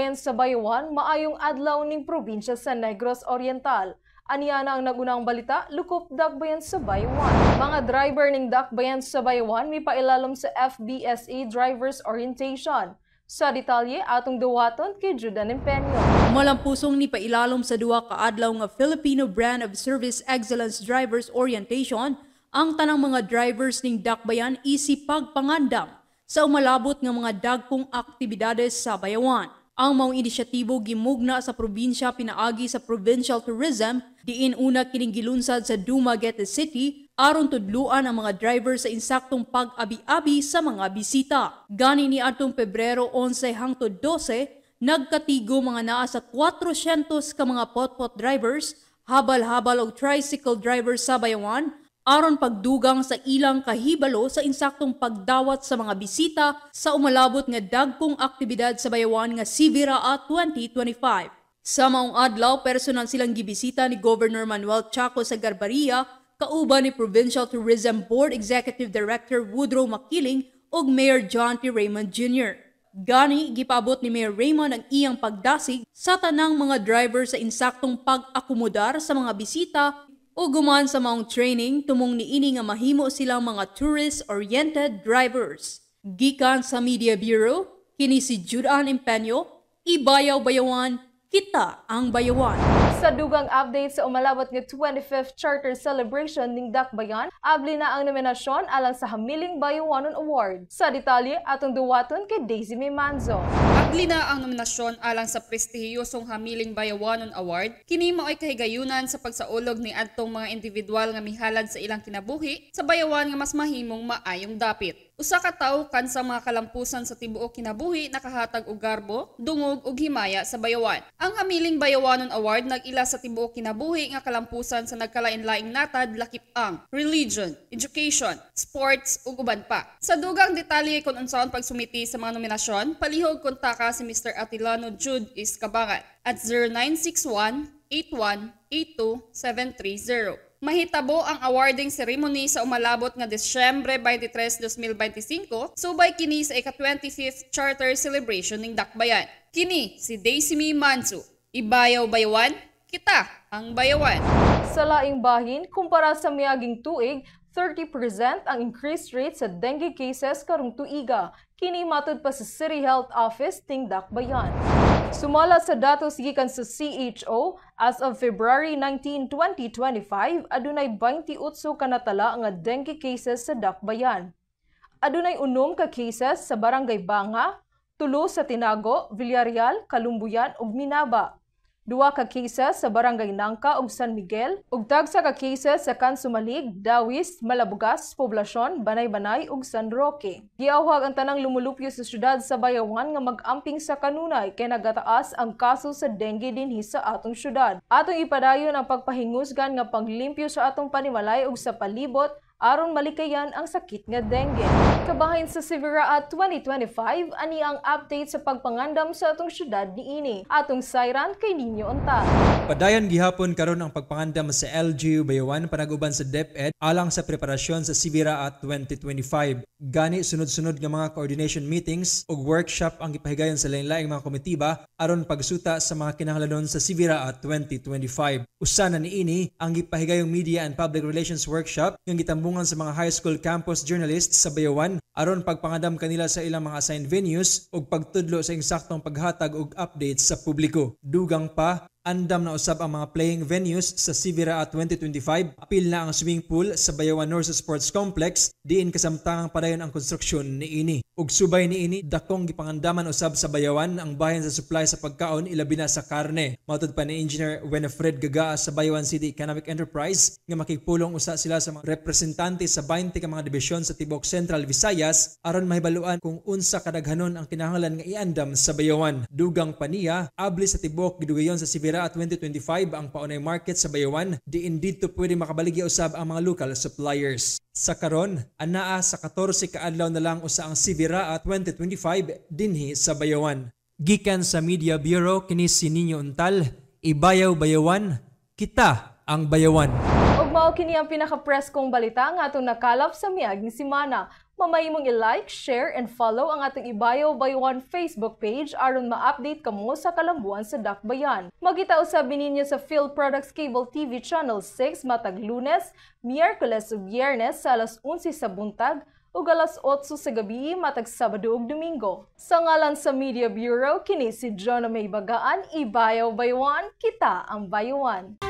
Dakbayan sa Bayawan, maayong adlaw ning probinsya sa Negros Oriental. Aniya na ang nagunang balita, lukop Dakbayan sa Bayawan. Mga driver ning Dakbayan sa Bayawan may pailalom sa FBSA Drivers Orientation. Sa detalye, atong duwaton kay Judan Empeño. Malampusong ni pailalom sa duwa ka adlaw nga Filipino Brand of Service Excellence Drivers Orientation ang tanang mga drivers ning Dakbayan isip pagpangandam sa umalabot nga mga dagkong aktibidades sa Bayawan. Ang maong inisyatibo gimugna sa probinsya pinaagi sa Provincial Tourism diin una kining gilunsad sa Dumaguete City aron tudluan ang mga driver sa insaktong pag-abi-abi sa mga bisita. Gani ni atong Pebrero 11 hangtod 12, nagkatigo mga naa sa 400 ka mga potpot drivers, habal-habal o tricycle drivers sa Bayawan aron pagdugang sa ilang kahibalo sa insaktong pagdawat sa mga bisita sa umalabot nga dagkong aktibidad sa Bayawan nga Sivira 2025. Sa maong adlaw, personal silang gibisita ni Governor Manuel Chaco sa Garbaria, kauban ni Provincial Tourism Board Executive Director Woodrow Makiling ug Mayor John T. Raymond Jr. Gani, gipaabot ni Mayor Raymond ang iyang pagdasig sa tanang mga driver sa insaktong pag-akomodar sa mga bisita o guman sa maong training tumong niini nga mahimo silang mga tourist-oriented drivers. Gikan sa Media Bureau, kini si Judan Empeño, Ibayaw Bayawan, kita ang Bayawan. Sa dugang update sa umalabot nga 25th Charter Celebration ning Dakbayan, abli na ang nominasyon alang sa Hamiling Bayawanon Award. Sa detalye, atong duwaton kay Daisy May Manzo. Abli na ang nominasyon alang sa prestihiyosong Hamiling Bayawanon Award. Kini mao'y kahigayunan sa pagsaulog ni adtong mga individual nga mihalad sa ilang kinabuhi sa Bayawan nga mas mahimong maayong dapit. Usa ka tawo kan sa mga kalampusan sa tibuok kinabuhi nakahatag og garbo, dungog ug himaya sa Bayawan. Ang Hamiling Bayawanon Award nag-ila sa tibuok kinabuhi nga kalampusan sa nagkalain-laing natad lakip ang religion, education, sports ug uban pa. Sa dugang detalye kung unsaon pagsumiti sa mga nominasyon, palihog kontaka si Mr. Atilano Jude Iscabangan at 0961-8182-730. Mahitabo ang awarding ceremony sa umalabot nga Disyembre 23, 2025, subay kini sa ika-25th Charter Celebration ning Dakbayan. Kini si Daisy May Manzo, Ibayaw Bayawan, kita ang Bayawan. Sa laing bahin, kumpara sa miaging tuig, 30% ang increased rate sa dengue cases karong tuiga. Kini matud pa sa City Health Office ning Dakbayan. Sumala sa datos gikan sa CHO, as of February 19, 2025, adunay 28 ka natala nga dengue cases sa Dakbayan. Adunay 6 ka cases sa Barangay Banga, 3 sa Tinago, Villarreal, Kalumbuyan ug Minaba. 2 ka cases sa Barangay Nangka ug San Miguel, ug tagsa ka cases sa Kansumalig, Dawis, Malabugas, Poblasyon, Banay-Banay ug San Roque. Giawhag ang tanang lumulupyo sa syudad sa Bayawan nga mag-amping sa kanunay kay nagataas ang kaso sa dengue dinhi sa atong syudad. Atong ipadayon ang pagpahingusgan nga paglimpyo sa atong panimalay ug sa palibot aron malikayan ang sakit nga dengue. Kabahin sa Sivira 2025, ani ang update sa pagpangandam sa atong syudad niini. Atong sayran kay Ninyo Unta. Padayon gihapon karon ang pagpangandam sa LGU Bayawan panag-uban sa DepEd alang sa preparasyon sa Sivira 2025. Gani sunod-sunod nga mga coordination meetings ug workshop ang gipahigayon sa lain-laing mga komitiba aron pagsuta sa mga kinahanglanon sa Sivira 2025. Usa na niini ang gipahigayong Media and Public Relations Workshop nga gitambungan sa mga high school campus journalists sa Bayawan aron pagpangandam kanila sa ilang mga assigned venues ug pagtudlo sa insaktong paghatag og updates sa publiko. Dugang pa, andam na usab ang mga playing venues sa Sivira 2025. Apil na ang swimming pool sa Bayawan North Sports Complex, diin kasamtangang padayon ang konstruksyon niini. Ug subay niini, dakong gipangandaman usab sa Bayawan ang bahin sa supply sa pagkaon ilabi na sa karne. Matud pa ni Engineer Winifred Gagaa sa Bayawan City Economic Enterprise nga makigpulong usa sila sa mga representante sa 20 ka mga dibisyon sa Tibok Central Visayas aron mahibaluan kung unsa kadaghanon ang kinahanglan nga iandam sa Bayawan. Dugang paniya, abli sa Tibok gidugayon sa Sivira 2025 ang paunay market sa Bayawan, diin dito pwede makabaligya usab ang mga local suppliers. Sa karon, anaa sa 14 ka adlaw na lang usa ang Sivira 2025 dinhi sa Bayawan. Gikan sa Media Bureau kini si Ninyo Untal, Ibayaw Bayawan, kita ang Bayawan. Ug mao kini ang pinaka-press kong balita nga atong nakalap sa miaging semana. Mamayimong i-like, share, and follow ang ating Ibayaw Baywan Facebook page aron ma-update kamo sa kalambuan sa Dakbayan. Magita usabin ninyo sa Phil Products Cable TV Channel 6 matag Lunes, Miyerkules ug Biyernes sa alas 11 sa buntag ug alas 8 sa gabi matag Sabado ug Domingo. Sa ngalan sa Media Bureau, kini si Jonah May Bagaan, Ibayaw Baywan, kita ang Bayawan.